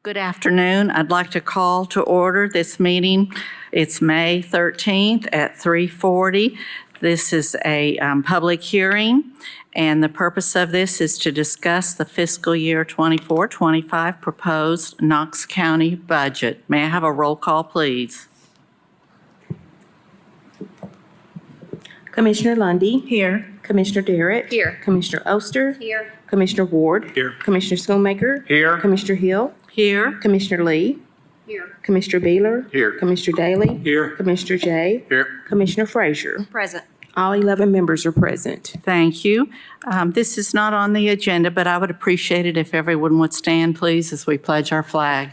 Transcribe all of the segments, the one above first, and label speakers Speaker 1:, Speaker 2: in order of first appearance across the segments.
Speaker 1: Good afternoon. I'd like to call to order this meeting. It's May 13th at 3:40. This is a public hearing, and the purpose of this is to discuss the fiscal year 24-25 proposed Knox County budget. May I have a roll call, please?
Speaker 2: Commissioner Lundy.
Speaker 3: Here.
Speaker 2: Commissioner Darrett.
Speaker 3: Here.
Speaker 2: Commissioner Oster.
Speaker 3: Here.
Speaker 2: Commissioner Ward.
Speaker 4: Here.
Speaker 2: Commissioner Schoonmaker.
Speaker 4: Here.
Speaker 2: Commissioner Hill.
Speaker 1: Here.
Speaker 2: Commissioner Lee.
Speaker 3: Here.
Speaker 2: Commissioner Beeler.
Speaker 4: Here.
Speaker 2: Commissioner Daly.
Speaker 4: Here.
Speaker 2: Commissioner Jay.
Speaker 4: Here.
Speaker 2: Commissioner Frazier.
Speaker 3: Present.
Speaker 2: All 11 members are present.
Speaker 1: Thank you. This is not on the agenda, but I would appreciate it if everyone would stand, please, as we pledge our flag.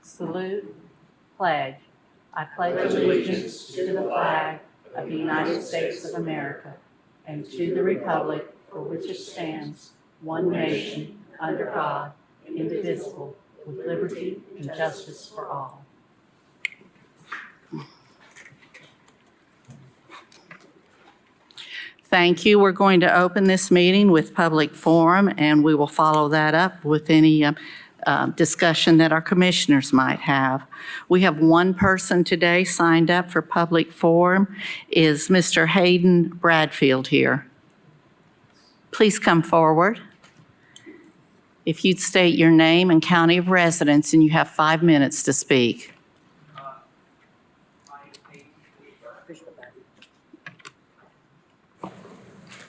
Speaker 1: Salute, pledge. I pledge allegiance to the flag of the United States of America and to the republic for which it stands, one nation, under God, indivisible, with liberty and justice for all. Thank you. We're going to open this meeting with public forum, and we will follow that up with any discussion that our commissioners might have. We have one person today signed up for public forum. Is Mr. Hayden Bradfield here? Please come forward. If you'd state your name and county of residence, and you have 5 minutes to speak.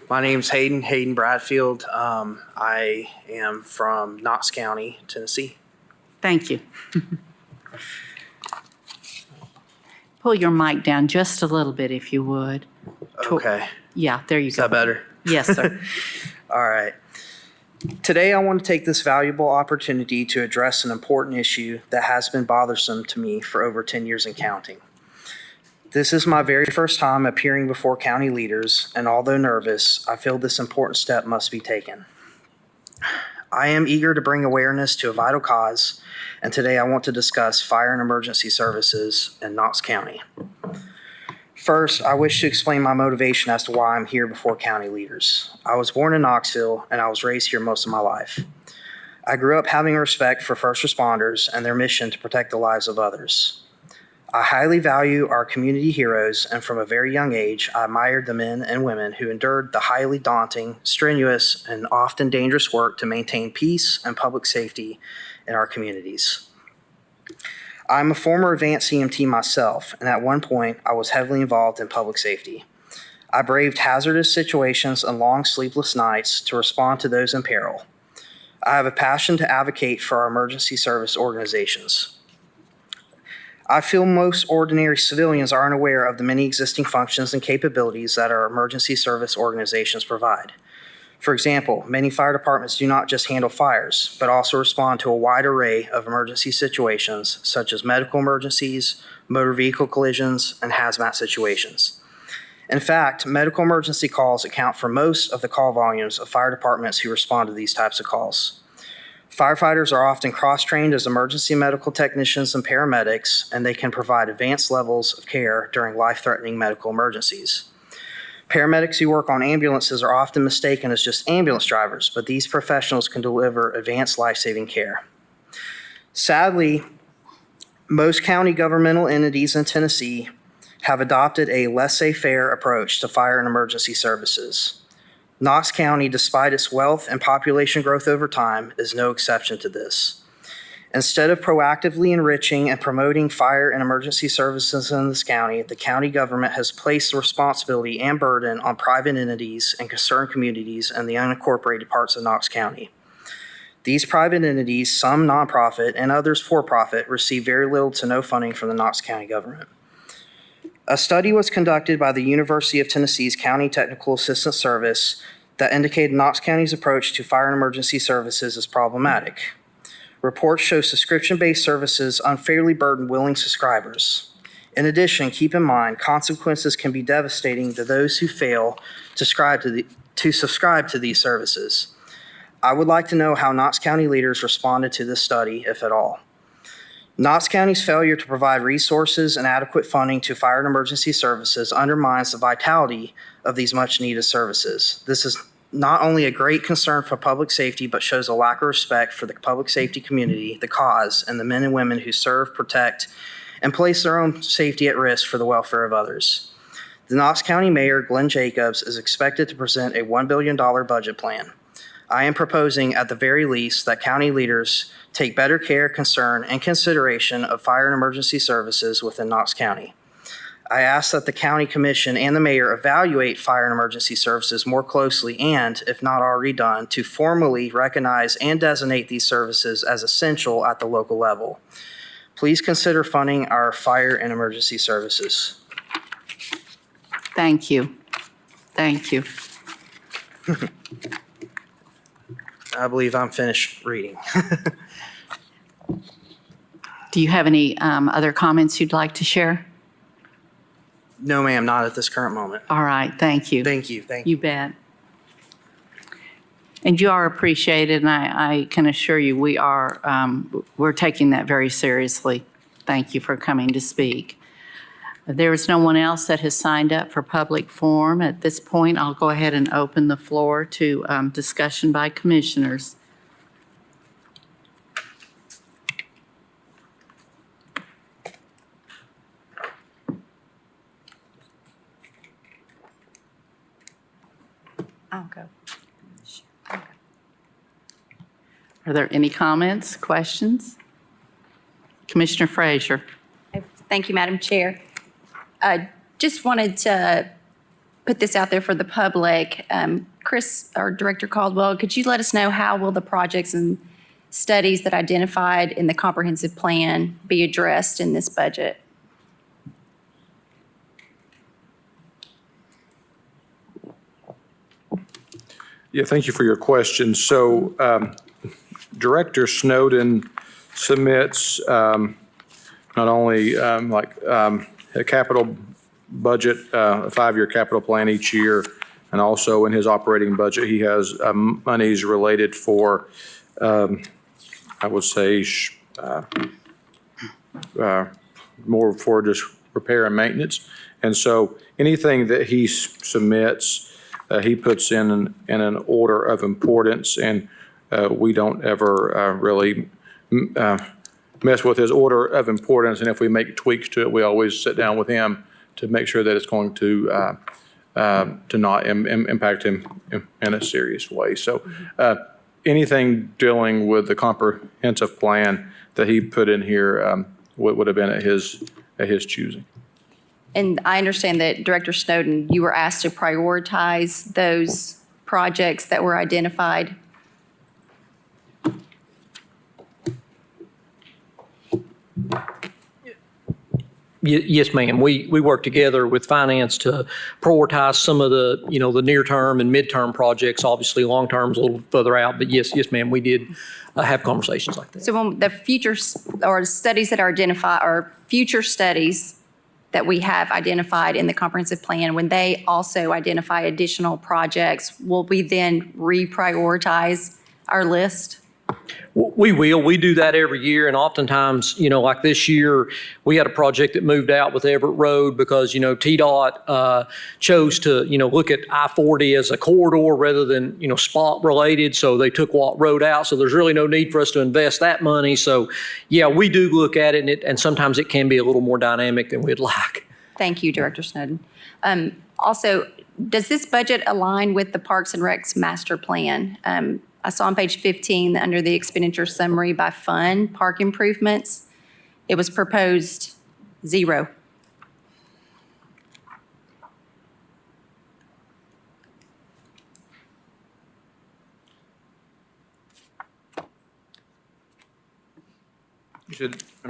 Speaker 4: My name's Hayden Bradfield. I am from Knox County, Tennessee.
Speaker 1: Thank you. Pull your mic down just a little bit if you would.
Speaker 4: Okay.
Speaker 1: Yeah, there you
Speaker 4: Is
Speaker 1: go.
Speaker 4: that better?
Speaker 1: Yes, sir.
Speaker 4: All right. Today, I want to take this valuable opportunity to address an important issue that has been bothersome to me for over 10 years and counting. This is my very first time appearing before county leaders, and although nervous, I feel this important step must be taken. I am eager to bring awareness to a vital cause, and today I want to discuss fire and emergency services in Knox County. First, I wish to explain my motivation as to why I'm here before county leaders. I was born in Knoxville, and I was raised here most of my life. I grew up having respect for first responders and their mission to protect the lives of others. I highly value our community heroes, and from a very young age, I admired the men and women who endured the highly daunting, strenuous, and often dangerous work to maintain peace and public safety in our communities. I'm a former advanced EMT myself, and at one point, I was heavily involved in public safety. I braved hazardous situations and long sleepless nights to respond to those in peril. I have a passion to advocate for our emergency service organizations. I feel most ordinary civilians aren't aware of the many existing functions and capabilities that our emergency service organizations provide. For example, many fire departments do not just handle fires, but also respond to a wide array of emergency situations such as medical emergencies, motor vehicle collisions, and hazmat situations. In fact, medical emergency calls account for most of the call volumes of fire departments who respond to these types of calls. Firefighters are often cross-trained as emergency medical technicians and paramedics, and they can provide advanced levels of care during life-threatening medical emergencies. Paramedics who work on ambulances are often mistaken as just ambulance drivers, but these professionals can deliver advanced life-saving care. Sadly, most county governmental entities in Tennessee have adopted a laissez-faire approach to fire and emergency services. Knox County, despite its wealth and population growth over time, is no exception to this. Instead of proactively enriching and promoting fire and emergency services in this county, the county government has placed the responsibility and burden on private entities and concerned communities in the unincorporated parts of Knox County. These private entities, some nonprofit and others for-profit, receive very little to no funding from the Knox County government. A study was conducted by the University of Tennessee's County Technical Assistance Service that indicated Knox County's approach to fire and emergency services is problematic. Reports show subscription-based services unfairly burden willing subscribers. In addition, keep in mind, consequences can be devastating to those who fail to subscribe to these services. I would like to know how Knox County leaders responded to this study, if at all. Knox County's failure to provide resources and adequate funding to fire and emergency services undermines the vitality of these much-needed services. This is not only a great concern for public safety, but shows a lack of respect for the public safety community, the cause, and the men and women who serve, protect, and place their own safety at risk for the welfare of others. The Knox County Mayor, Glenn Jacobs, is expected to present a $1 billion budget plan. I am proposing, at the very least, that county leaders take better care, concern, and consideration of fire and emergency services within Knox County. I ask that the county commission and the mayor evaluate fire and emergency services more closely and, if not already done, to formally recognize and designate these services as essential at the local level. Please consider funding our fire and emergency services.
Speaker 1: Thank you. Thank you.
Speaker 4: I believe I'm finished reading.
Speaker 1: Do you have any other comments you'd like to share?
Speaker 4: No, ma'am, not at this current moment.
Speaker 1: All right, thank you.
Speaker 4: Thank you. Thank you.
Speaker 1: You bet. And you are appreciated, and I can assure you we are, we're taking that very seriously. Thank you for coming to speak. There is no one else that has signed up for public forum. At this point, I'll go ahead and open the floor to discussion by commissioners.
Speaker 3: I'll go.
Speaker 1: Are there any comments, questions? Commissioner Frazier.
Speaker 3: Thank you, Madam Chair. Just wanted to put this out there for the public. Chris, or Director Caldwell, could you let us know how will the projects and studies that identified in the comprehensive plan be addressed in this budget?
Speaker 5: Yeah, thank you for your question. So Director Snowden submits not only a capital budget, a 5-year capital plan each year, and also in his operating budget, he has monies related for, I would say, more for just repair and maintenance. And so anything that he submits, he puts in an order of importance, and we don't ever really mess with his order of importance. And if we make tweaks to it, we always sit down with him to make sure that it's going to not impact him in a serious way. So anything dealing with the comprehensive plan that he put in here would have been at his choosing.
Speaker 3: And I understand that Director Snowden, you were asked to prioritize those projects that were identified.
Speaker 6: Yes, ma'am. We work together with finance to prioritize some of the, the near-term and mid-term projects. Obviously, long-term's a little further out, but yes, ma'am, we did have conversations like that.
Speaker 3: So when the future or studies that are identified, or future studies that we have identified in the comprehensive plan, when they also identify additional projects, will we then reprioritize our list?
Speaker 6: We will. We do that every year, and oftentimes, like this year, we had a project that moved out with Everett Road because, TDOT chose to, look at I-40 as a corridor rather than, spot related, so they took Watt Road out, so there's really no need for us to invest that money. So, yeah, we do look at it, and sometimes it can be a little more dynamic than we'd like.
Speaker 3: Thank you, Director Snowden. Also, does this budget align with the Parks and Recs master plan? I saw on page 15, under the expenditure summary by fund, park improvements, it was proposed 0.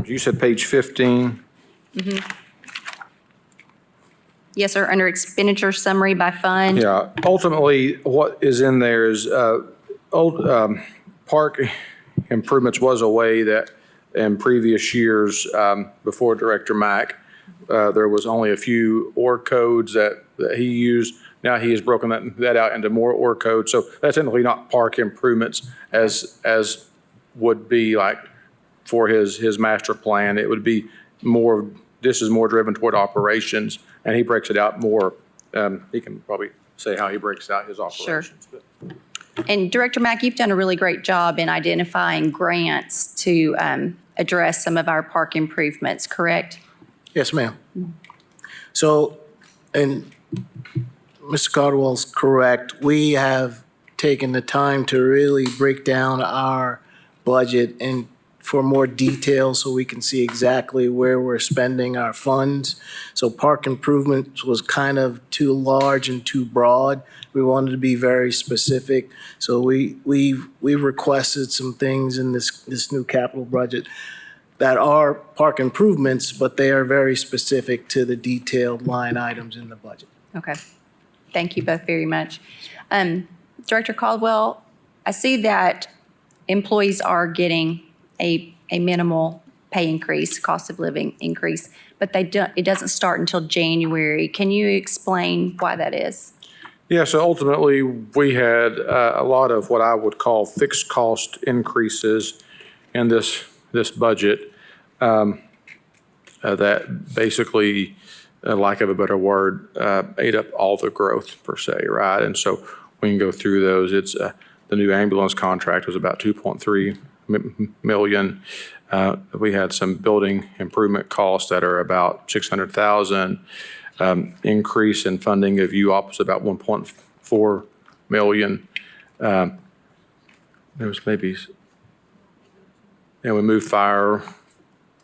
Speaker 5: You said page 15?
Speaker 3: Yes, sir, under expenditure summary by fund.
Speaker 5: Yeah, ultimately, what is in there is park improvements was a way that in previous years, before Director Mack, there was only a few OR codes that he used. Now he has broken that out into more OR codes. So that's technically not park improvements as would be like for his master plan. It would be more, this is more driven toward operations, and he breaks it out more. He can probably say how he breaks out his operations.
Speaker 3: Sure. And Director Mack, you've done a really great job in identifying grants to address some of our park improvements, correct?
Speaker 7: Yes, ma'am. So, and Mr. Caldwell's correct. We have taken the time to really break down our budget and for more detail so we can see exactly where we're spending our funds. So park improvements was kind of too large and too broad. We wanted to be very specific. So we've requested some things in this new capital budget that are park improvements, but they are very specific to the detailed line items in the budget.
Speaker 3: Okay. Thank you both very much. Director Caldwell, I see that employees are getting a minimal pay increase, cost of living increase, but it doesn't start until January. Can you explain why that is?
Speaker 5: Yeah, so ultimately, we had a lot of what I would call fixed cost increases in this budget that basically, lack of a better word, ate up all the growth per se, right? And so we can go through those. It's the new ambulance contract was about 2.3 million. We had some building improvement costs that are about 600,000. Increase in funding of UOP was about 1.4 million. There was maybe, we moved fire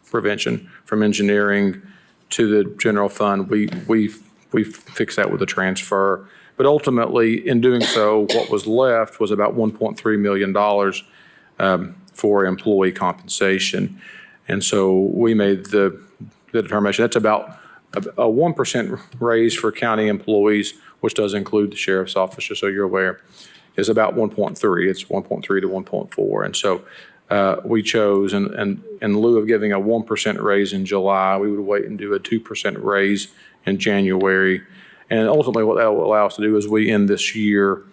Speaker 5: prevention from engineering to the general fund. We fixed that with a transfer. But ultimately, in doing so, what was left was about $1.3 million for employee compensation. And so we made the determination, that's about a 1% raise for county employees, which does include the sheriff's office, just so you're aware, is about 1.3. It's 1.3 to 1.4. And so we chose, and in lieu of giving a 1% raise in July, we would wait and do a 2% raise in January. And ultimately, what that will allow us to do as we end this year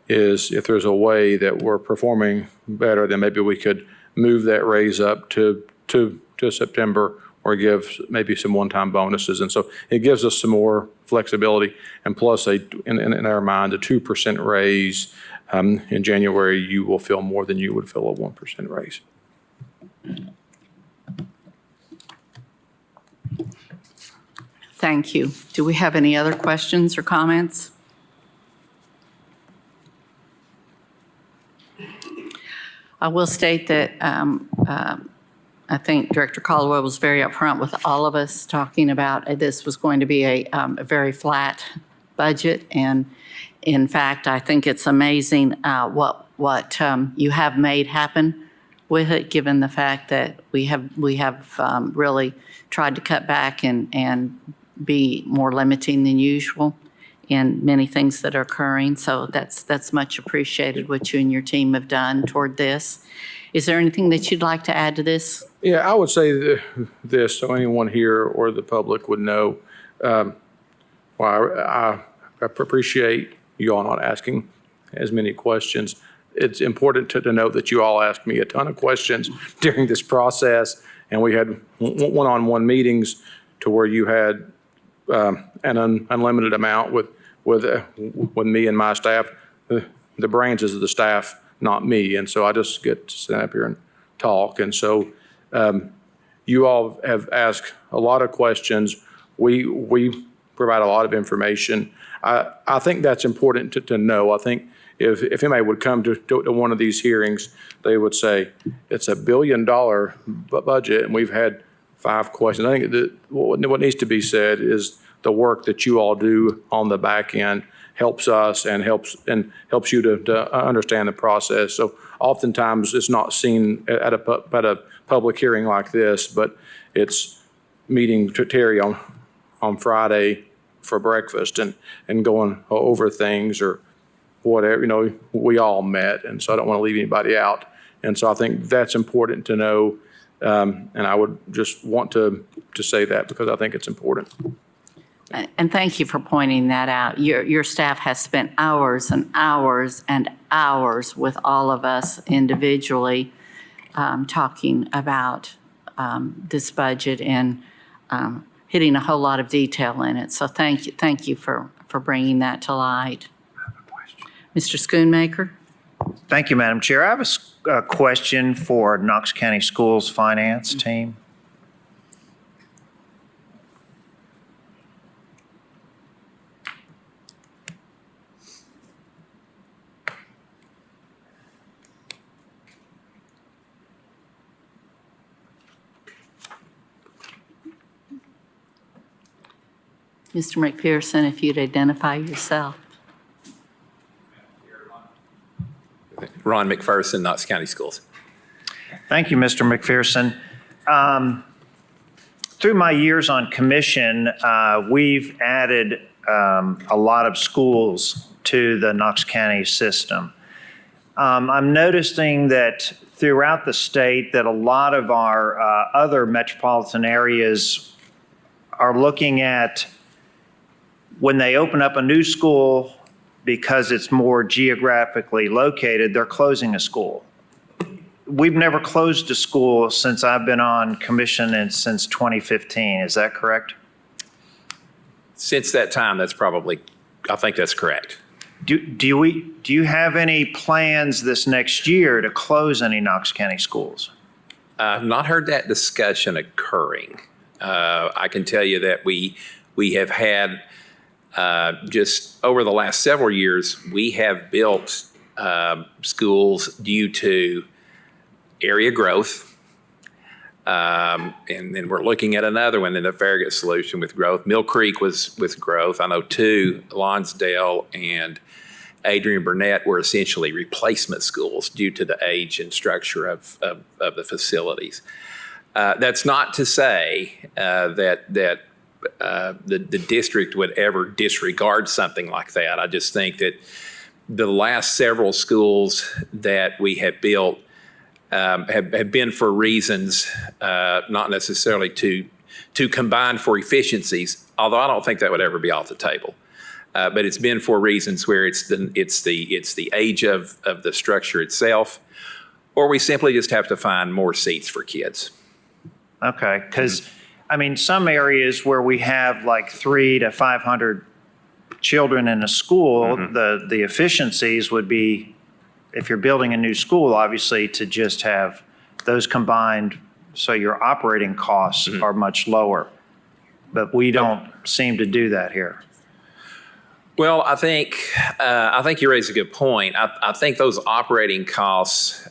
Speaker 5: is if there's a way that we're performing better, then maybe we could move that raise up to September or give maybe some one-time bonuses. And so it gives us some more flexibility. And plus, in our mind, a 2% raise in January, you will feel more than you would feel a 1% raise.
Speaker 1: Thank you. Do we have any other questions or comments? I will state that I think Director Caldwell was very upfront with all of us talking about this was going to be a very flat budget. And in fact, I think it's amazing what you have made happen with it, given the fact that we have really tried to cut back and be more limiting than usual in many things that are occurring. So that's much appreciated what you and your team have done toward this. Is there anything that you'd like to add to this?
Speaker 5: Yeah, I would say this, so anyone here or the public would know. Well, I appreciate you all not asking as many questions. It's important to note that you all asked me a ton of questions during this process, and we had one-on-one meetings to where you had an unlimited amount with me and my staff. The brains is the staff, not me, and so I just get to stand up here and talk. And so you all have asked a lot of questions. We provide a lot of information. I think that's important to know. I think if anybody would come to one of these hearings, they would say, it's $1 billion budget, and we've had 5 questions. I think that what needs to be said is the work that you all do on the back end helps us and helps you to understand the process. So oftentimes it's not seen at a public hearing like this, but it's meeting Terry on Friday for breakfast and going over things or whatever. We all met, and so I don't want to leave anybody out. And so I think that's important to know, and I would just want to say that because I think it's important.
Speaker 1: And thank you for pointing that out. Your staff has spent hours and hours and hours with all of us individually talking about this budget and hitting a whole lot of detail in it. So thank you for bringing that to light. Mr. Schoonmaker?
Speaker 8: Thank you, Madam Chair. I have a question for Knox County Schools Finance Team.
Speaker 1: Mr. McPherson, if you'd identify yourself.
Speaker 9: Ron McPherson, Knox County Schools.
Speaker 8: Thank you, Mr. McPherson. Through my years on commission, we've added a lot of schools to the Knox County system. I'm noticing that throughout the state that a lot of our other metropolitan areas are looking at when they open up a new school, because it's more geographically located, they're closing a school. We've never closed a school since I've been on commission and since 2015. Is that correct?
Speaker 9: Since that time, I think that's correct.
Speaker 8: Do you have any plans this next year to close any Knox County schools?
Speaker 9: I've not heard that discussion occurring. I can tell you that we have had, just over the last several years, we have built schools due to area growth. And then we're looking at another one in the Farragut solution with growth. Mill Creek was with growth. I know two, Lonsdale and Adrian Burnett, were essentially replacement schools due to the age and structure of the facilities. That's not to say that the district would ever disregard something like that. I just think that the last several schools that we have built have been for reasons not necessarily to combine for efficiencies, although I don't think that would ever be off the table. But it's been for reasons where it's the age of the structure itself, or we simply just have to find more seats for kids.
Speaker 8: Okay, because I mean, some areas where we have like 300 to 500 children in a school, the efficiencies would be, if you're building a new school, obviously to just have those combined, so your operating costs are much lower. But we don't seem to do that here.
Speaker 9: Well, I think you raise a good point. I think those operating costs,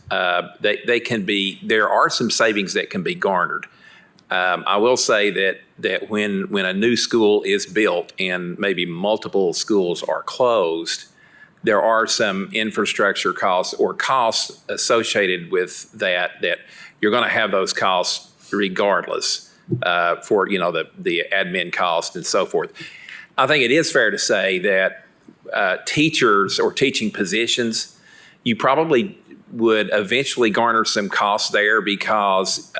Speaker 9: they can be, there are some savings that can be garnered. I will say that when a new school is built and maybe multiple schools are closed, there are some infrastructure costs or costs associated with that you're going to have those costs regardless for, the admin costs and so forth. I think it is fair to say that teachers or teaching positions, you probably would eventually garner some costs there because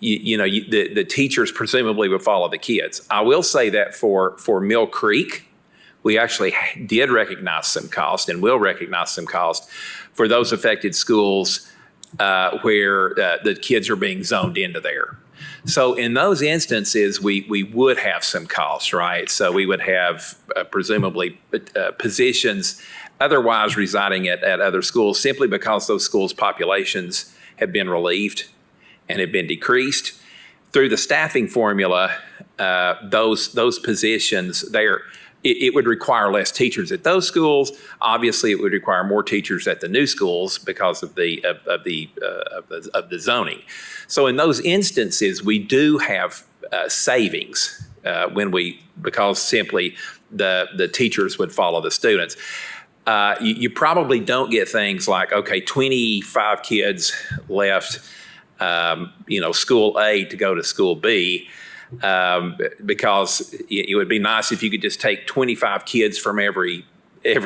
Speaker 9: the teachers presumably would follow the kids. I will say that for Mill Creek, we actually did recognize some cost and will recognize some cost for those affected schools where the kids are being zoned into there. So in those instances, we would have some costs, right? So we would have presumably positions otherwise residing at other schools simply because those schools' populations have been relieved and have been decreased. Through the staffing formula, those positions there, it would require less teachers at those schools. Obviously, it would require more teachers at the new schools because of the zoning. So in those instances, we do have savings because simply the teachers would follow the students. You probably don't get things like, 25 kids left, school A to go to school B. Because it would be nice if you could just take 25 kids from every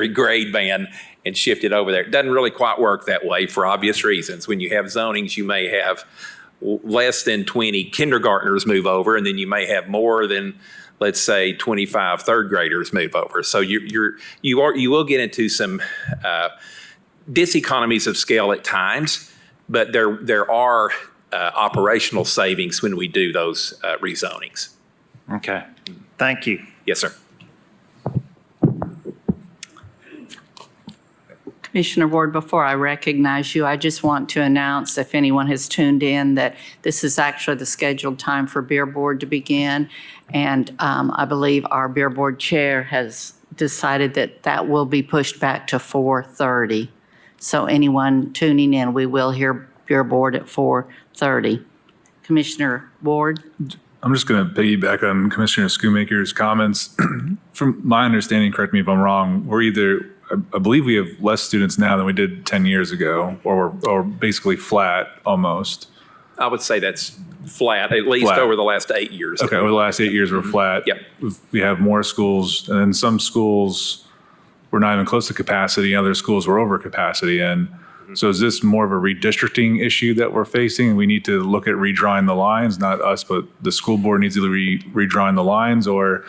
Speaker 9: grade band and shift it over there. It doesn't really quite work that way for obvious reasons. When you have zonings, you may have less than 20 kindergartners move over, and then you may have more than, let's say, 25 third graders move over. So you will get into some diseconomies of scale at times, but there are operational savings when we do those rezonings.
Speaker 8: Okay, thank you.
Speaker 9: Yes, sir.
Speaker 1: Commissioner Ward, before I recognize you, I just want to announce, if anyone has tuned in, that this is actually the scheduled time for Beer Board to begin. And I believe our Beer Board Chair has decided that that will be pushed back to 4:30. So anyone tuning in, we will hear Beer Board at 4:30. Commissioner Ward?
Speaker 10: I'm just going to piggyback on Commissioner Schoonmaker's comments. From my understanding, correct me if I'm wrong, I believe we have less students now than we did 10 years ago, or basically flat almost.
Speaker 9: I would say that's flat, at least
Speaker 10: Flat.
Speaker 9: over the last 8 years.
Speaker 10: Okay, over the last 8 years, we're flat.
Speaker 9: Yep.
Speaker 10: We have more schools, and then some schools, we're not even close to capacity. Other schools, we're over capacity. And so is this more of a redistricting issue that we're facing? We need to look at redrawing the lines, not us, but the school board needs to redrawing the lines? Or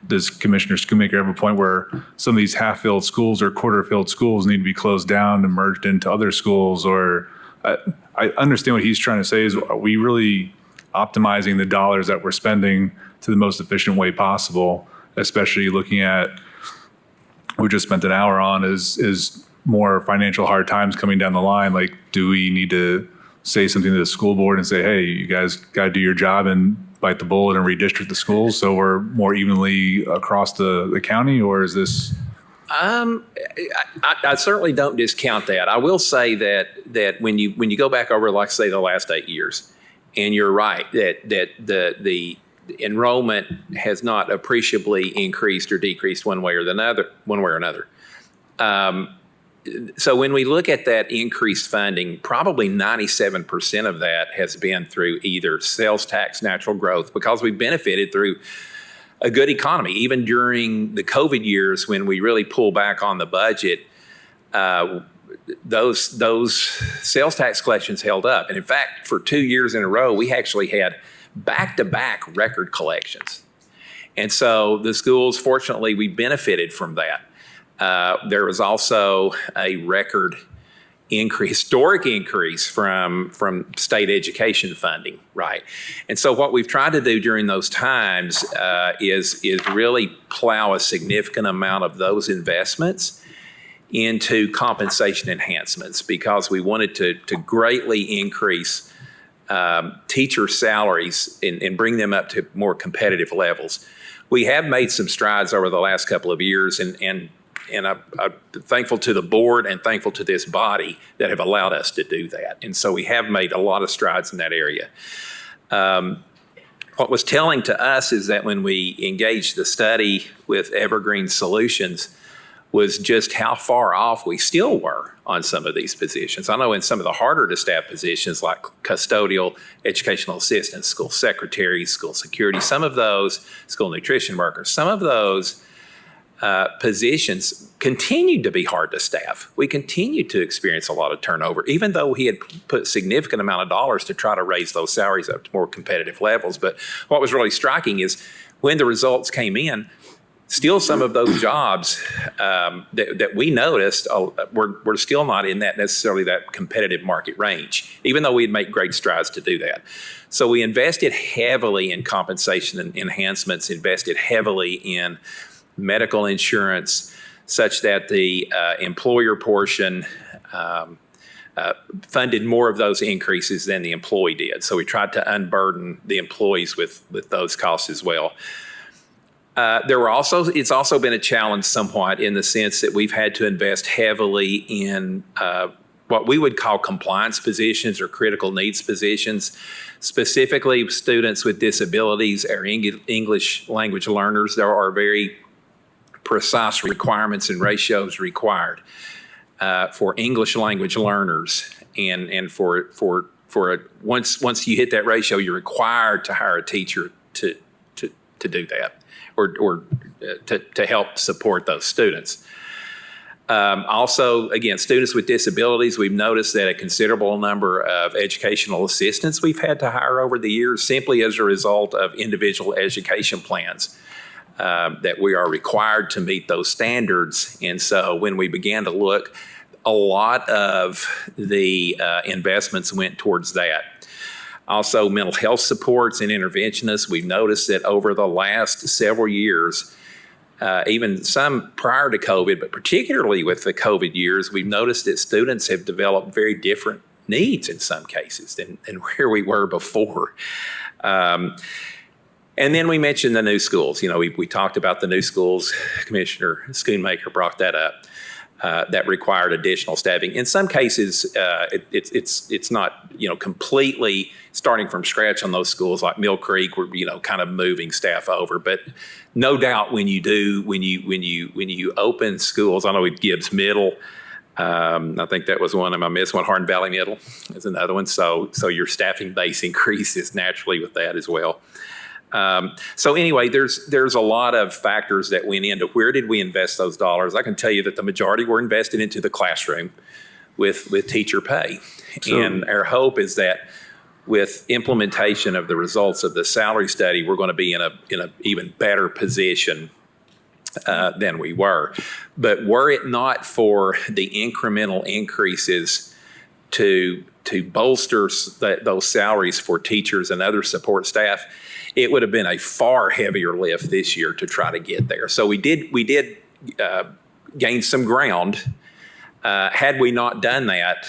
Speaker 10: does Commissioner Schoonmaker have a point where some of these half-filled schools or quarter-filled schools need to be closed down and merged into other schools? Or I understand what he's trying to say is, are we really optimizing the dollars that we're spending to the most efficient way possible, especially looking at, we just spent an hour on is more financial hard times coming down the line. Like, do we need to say something to the school board and say, hey, you guys got to do your job and bite the bullet and redistrict the schools so we're more evenly across the county? Or is this?
Speaker 9: I certainly don't discount that. I will say that when you go back over, like say, the last 8 years, and you're right that the enrollment has not appreciably increased or decreased one way or another. So when we look at that increased funding, probably 97% of that has been through either sales tax, natural growth, because we benefited through a good economy. Even during the COVID years when we really pulled back on the budget, those sales tax collections held up. And in fact, for 2 years in a row, we actually had back-to-back record collections. And so the schools, fortunately, we benefited from that. There was also a record increase, historic increase from state education funding, right? And so what we've tried to do during those times is really plow a significant amount of those investments into compensation enhancements, because we wanted to greatly increase teacher salaries and bring them up to more competitive levels. We have made some strides over the last couple of years, and I'm thankful to the board and thankful to this body that have allowed us to do that. And so we have made a lot of strides in that area. What was telling to us is that when we engaged the study with Evergreen Solutions was just how far off we still were on some of these positions. I know in some of the harder to staff positions like custodial, educational assistants, school secretaries, school security, some of those, school nutrition workers, some of those positions continued to be hard to staff. We continued to experience a lot of turnover, even though he had put a significant amount of dollars to try to raise those salaries up to more competitive levels. But what was really striking is when the results came in, still some of those jobs that we noticed were still not in that necessarily that competitive market range, even though we had made great strides to do that. So we invested heavily in compensation and enhancements, invested heavily in medical insurance, such that the employer portion funded more of those increases than the employee did. So we tried to unburden the employees with those costs as well. It's also been a challenge somewhat in the sense that we've had to invest heavily in what we would call compliance positions or critical needs positions, specifically students with disabilities or English language learners. There are very precise requirements and ratios required for English language learners, and once you hit that ratio, you're required to hire a teacher to do that or to help support those students. Also, again, students with disabilities, we've noticed that a considerable number of educational assistants we've had to hire over the years simply as a result of individual education plans. That we are required to meet those standards. And so when we began to look, a lot of the investments went towards that. Also, mental health supports and interventionists, we've noticed that over the last several years, even some prior to COVID, but particularly with the COVID years, we've noticed that students have developed very different needs in some cases than where we were before. And then we mentioned the new schools. You know, we talked about the new schools. Commissioner Schoonmaker brought that up. That required additional staffing. In some cases, it's not, you know, completely starting from scratch on those schools like Mill Creek. We're, you know, kind of moving staff over. But no doubt when you open schools, I know with Gibbs Middle, I think that was one. Am I missing one? Hardin Valley Middle is another one. So your staffing base increases naturally with that as well. So anyway, there's a lot of factors that went into where did we invest those dollars. I can tell you that the majority were invested into the classroom with teacher pay. And our hope is that with implementation of the results of the salary study, we're going to be in a even better position than we were. But were it not for the incremental increases to bolster those salaries for teachers and other support staff, it would have been a far heavier lift this year to try to get there. So we did gain some ground. Had we not done that,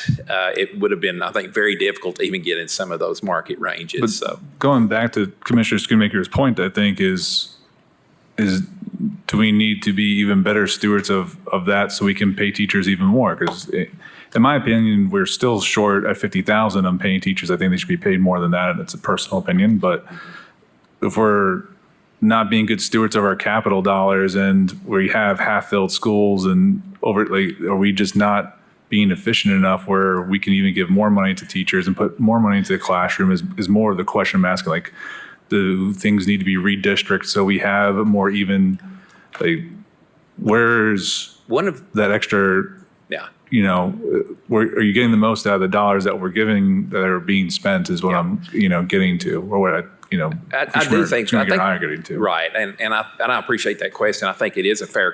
Speaker 9: it would have been, I think, very difficult to even get in some of those market ranges. So
Speaker 10: Going back to Commissioner Schoonmaker's point, I think is do we need to be even better stewards of that so we can pay teachers even more? Because in my opinion, we're still short at $50,000 on paying teachers. I think they should be paid more than that. It's a personal opinion, but if we're not being good stewards of our capital dollars and we have half-filled schools and are we just not being efficient enough where we can even give more money to teachers and put more money into the classroom is more of the question I'm asking. Like, do things need to be redistricted so we have a more even, like, where's
Speaker 9: one of
Speaker 10: that extra, you know, where are you getting the most out of the dollars that we're giving that are being spent is what I'm, you know, getting to, or what I do think getting to.
Speaker 9: Right, and I appreciate that question. I think it is a fair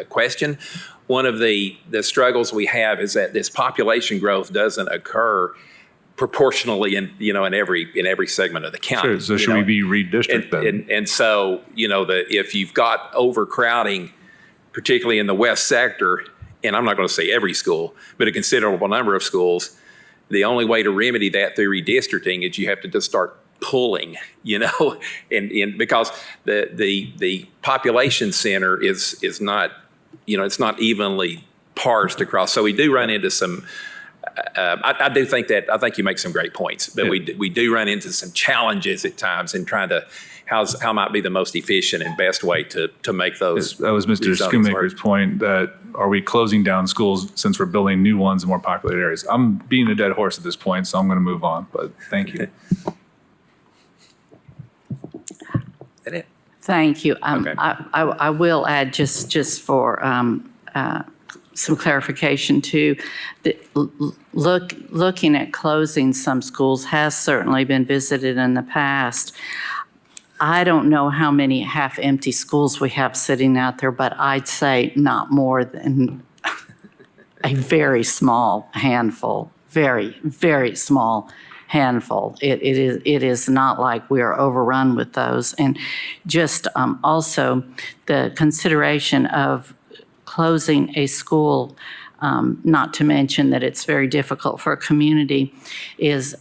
Speaker 9: question. One of the struggles we have is that this population growth doesn't occur proportionally in every segment of the county.
Speaker 10: Sure. So should we be redistricted then?
Speaker 9: And so, you know, if you've got overcrowding, particularly in the west sector, and I'm not going to say every school, but a considerable number of schools, the only way to remedy that through redistricting is you have to just start pulling, you know, and because the population center is not, you know, it's not evenly parsed across. So we do run into some. I think you make some great points, but we do run into some challenges at times in trying to how might be the most efficient and best way to make those.
Speaker 10: That was Mr. Schoonmaker's point, that are we closing down schools since we're building new ones in more populated areas? I'm beating a dead horse at this point, so I'm going to move on, but thank you.
Speaker 9: That it?
Speaker 1: Thank you.
Speaker 9: Okay.
Speaker 1: I will add just for some clarification too, that looking at closing some schools has certainly been visited in the past. I don't know how many half-empty schools we have sitting out there, but I'd say not more than a very small handful, very, very small handful. It is not like we are overrun with those. And just also the consideration of closing a school, not to mention that it's very difficult for a community, is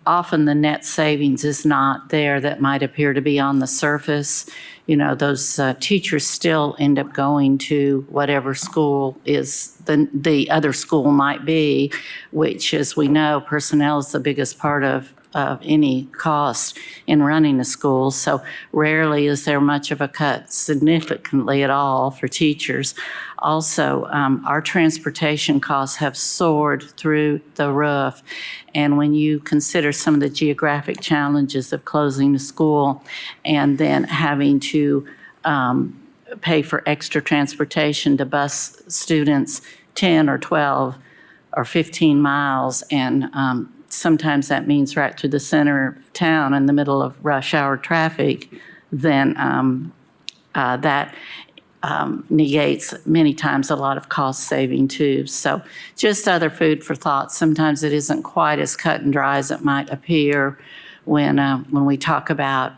Speaker 1: often the net savings is not there that might appear to be on the surface. You know, those teachers still end up going to whatever school is the other school might be, which, as we know, personnel is the biggest part of any cost in running a school. So rarely is there much of a cut significantly at all for teachers. Also, our transportation costs have soared through the roof. And when you consider some of the geographic challenges of closing a school and then having to pay for extra transportation to bus students 10 or 12 or 15 miles, and sometimes that means right through the center of town in the middle of rush hour traffic, then that negates many times a lot of cost saving too. So just other food for thought. Sometimes it isn't quite as cut and dry as it might appear when we talk about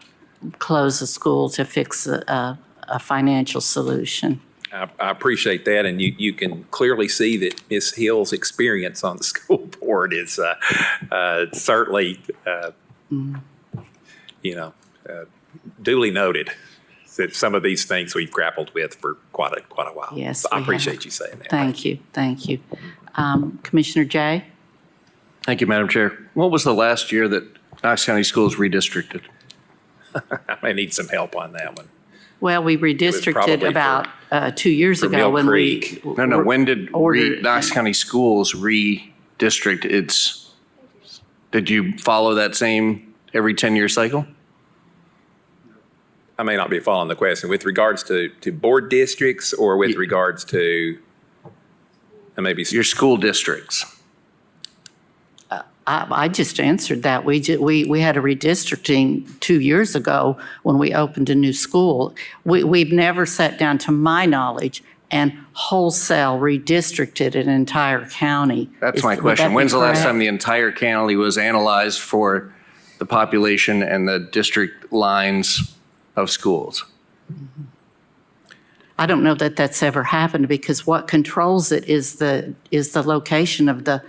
Speaker 1: close a school to fix a a financial solution.
Speaker 9: I appreciate that, and you can clearly see that Ms. Hill's experience on the school board is certainly, duly noted. That some of these things we've grappled with for quite a while.
Speaker 1: Yes,
Speaker 9: So I
Speaker 1: we have.
Speaker 9: appreciate you saying that.
Speaker 1: Thank you, thank you. Commissioner Jay?
Speaker 11: Thank you, Madam Chair. What was the last year that Knox County Schools redistricted?
Speaker 9: I may need some help on that one.
Speaker 1: Well, we
Speaker 9: probably
Speaker 1: redistricted
Speaker 9: for-
Speaker 1: about 2 years
Speaker 9: for
Speaker 1: ago
Speaker 9: Mill
Speaker 1: when
Speaker 9: Creek.
Speaker 1: we.
Speaker 11: No, when did
Speaker 1: ordered-
Speaker 11: Knox County Schools redistrict its, did you follow that same every 10-year cycle?
Speaker 9: I may not be following the question. With regards to board districts or with regards to, maybe.
Speaker 11: Your school districts.
Speaker 1: I just answered that. We had a redistricting 2 years ago when we opened a new school. We've never sat down, to my knowledge, and wholesale redistricted an entire county.
Speaker 11: That's my
Speaker 1: Would that
Speaker 11: question.
Speaker 1: be
Speaker 11: When's the last
Speaker 1: correct?
Speaker 11: time the entire county was analyzed for the population and the district lines of schools?
Speaker 1: I don't know that that's ever happened, because what controls it is the location of the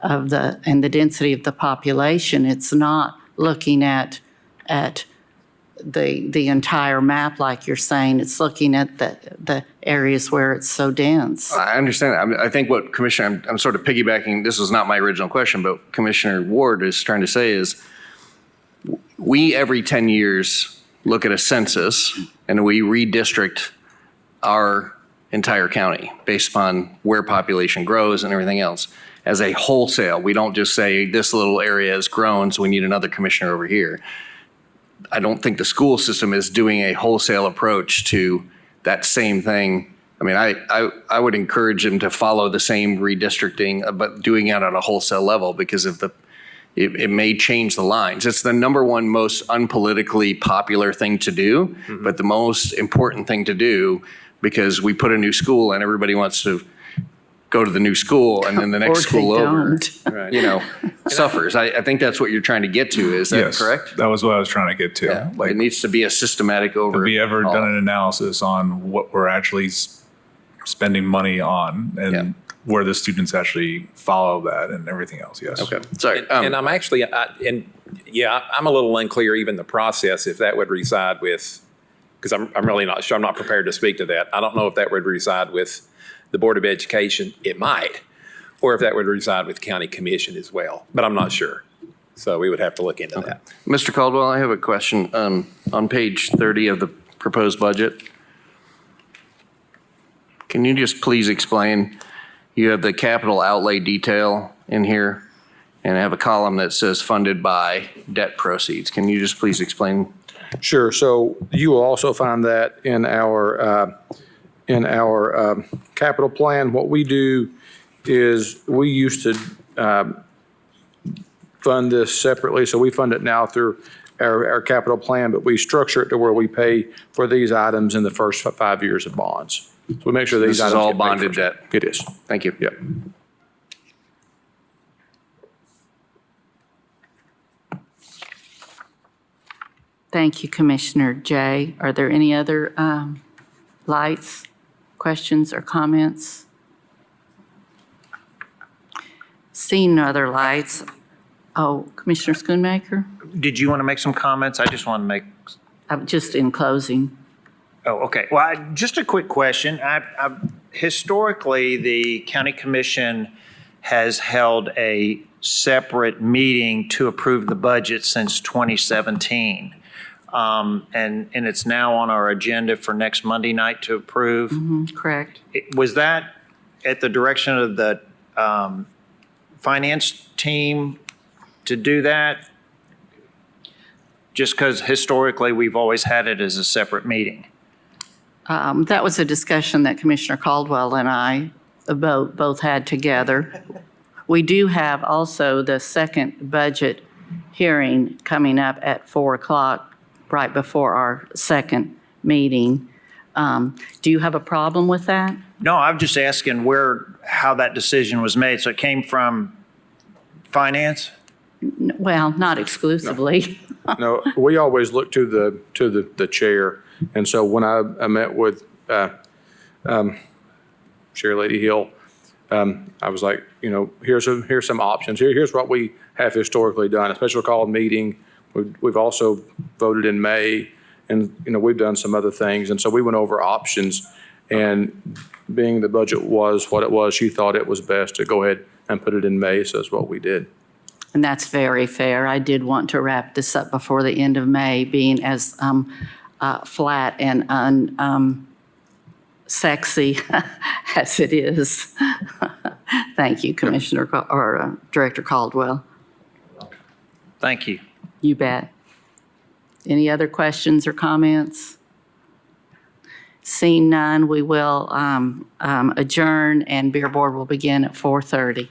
Speaker 1: and the density of the population. It's not looking at the entire map like you're saying. It's looking at the areas where it's so dense.
Speaker 11: I understand. I think what Commissioner, I'm sort of piggybacking, this was not my original question, but Commissioner Ward is trying to say is, we every 10 years look at a census and we redistrict our entire county based upon where population grows and everything else. As a wholesale, we don't just say this little area has grown, so we need another commissioner over here. I don't think the school system is doing a wholesale approach to that same thing. I mean, I would encourage them to follow the same redistricting, but doing it on a wholesale level, because of it may change the lines. It's the number one most unpolitically popular thing to do, but the most important thing to do, because we put a new school and everybody wants to go to the new school, and then the next
Speaker 1: Or
Speaker 11: school
Speaker 1: they
Speaker 11: over,
Speaker 1: don't.
Speaker 11: suffers. I think that's what you're trying to get to. Is that
Speaker 10: Yes,
Speaker 11: correct?
Speaker 10: that was what I was trying to get to.
Speaker 11: Yeah.
Speaker 10: Like,
Speaker 11: It needs to be a systematic over.
Speaker 10: have we ever
Speaker 11: all.
Speaker 10: done an analysis on what we're actually spending money on and
Speaker 11: Yeah.
Speaker 10: where the students actually follow that and everything else? Yes.
Speaker 11: Okay, sorry.
Speaker 9: And I'm actually, I'm a little unclear even the process, if that would reside with, because I'm really not sure, I'm not prepared to speak to that. I don't know if that would reside with the Board of Education. It might, or if that would reside with County Commission as well, but I'm not sure. So we would have to look into that.
Speaker 11: Mr. Caldwell, I have a question. On page 30 of the proposed budget, can you just please explain, you have the capital outlay detail in here, and I have a column that says funded by debt proceeds. Can you just please explain?
Speaker 5: Sure. So you will also find that in our capital plan. What we do is we used to fund this separately, so we fund it now through our capital plan, but we structure it to where we pay for these items in the first 5 years of bonds. So we make sure these
Speaker 11: This is
Speaker 5: items
Speaker 11: all
Speaker 5: get paid
Speaker 11: bonded
Speaker 5: first.
Speaker 11: debt.
Speaker 5: It is.
Speaker 11: Thank you.
Speaker 5: Yep.
Speaker 1: Thank you, Commissioner Jay. Are there any other lights, questions, or comments? Seeing no other lights. Oh, Commissioner Schoonmaker?
Speaker 8: Did you want to make some comments? I just want to make,
Speaker 1: Just in closing.
Speaker 8: oh, okay. Well, just a quick question. Historically, the county commission has held a separate meeting to approve the budget since 2017. And it's now on our agenda for next Monday night to approve.
Speaker 1: Correct.
Speaker 8: Was that at the direction of the finance team to do that? Just because historically, we've always had it as a separate meeting.
Speaker 1: That was a discussion that Commissioner Caldwell and I both had together. We do have also the second budget hearing coming up at 4 o'clock, right before our second meeting. Do you have a problem with that?
Speaker 8: No, I'm just asking how that decision was made. So it came from finance?
Speaker 1: Well, not exclusively.
Speaker 5: No, we always look to the chair And so when I met with Chair Lady Hill, I was like, here's some options. Here's what we have historically done, a special call meeting. We've also voted in May, and, we've done some other things. And so we went over options, and being the budget was what it was, she thought it was best to go ahead and put it in May, so that's what we did.
Speaker 1: And that's very fair. I did want to wrap this up before the end of May, being as flat and unsexy as it is. Thank you, Commissioner, or Director Caldwell.
Speaker 8: Thank you.
Speaker 1: You bet. Any other questions or comments? Seeing none, we will adjourn, and Beer Board will begin at 4:30.